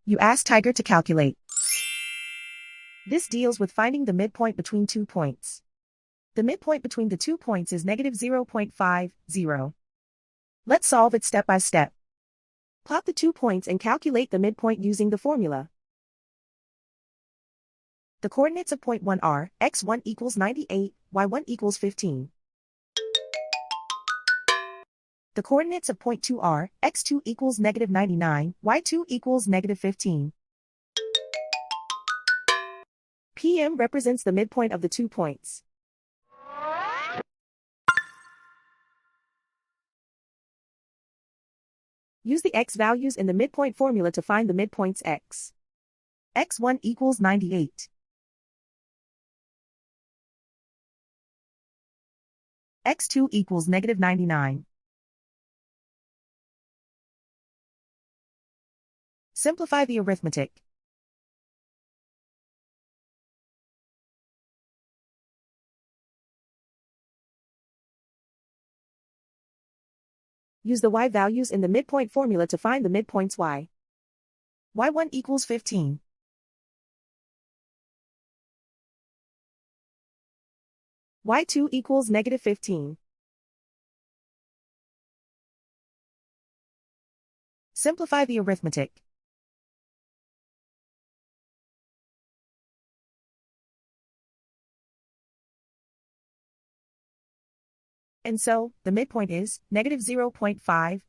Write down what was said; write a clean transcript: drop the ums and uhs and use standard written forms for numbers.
You ask Tiger to calculate. This deals with finding the midpoint between 2 points. The midpoint between the 2 points is negative 0.50. Let's solve it step by step. Plot the 2 points and calculate the midpoint using the formula. The coordinates of point 1 are x1 equals 98, y1 equals 15. The coordinates of point 2 are x2 equals negative 99, y2 equals negative 15. PM represents the midpoint of the 2 points. Use the x values in the midpoint formula to find the midpoints x. x1 equals 98. x2 equals negative 99. Simplify the arithmetic. Use the y values in the midpoint formula to find the midpoints y. y1 equals 15. y2 equals negative 15. Simplify the arithmetic. And so, the midpoint is negative 0.50.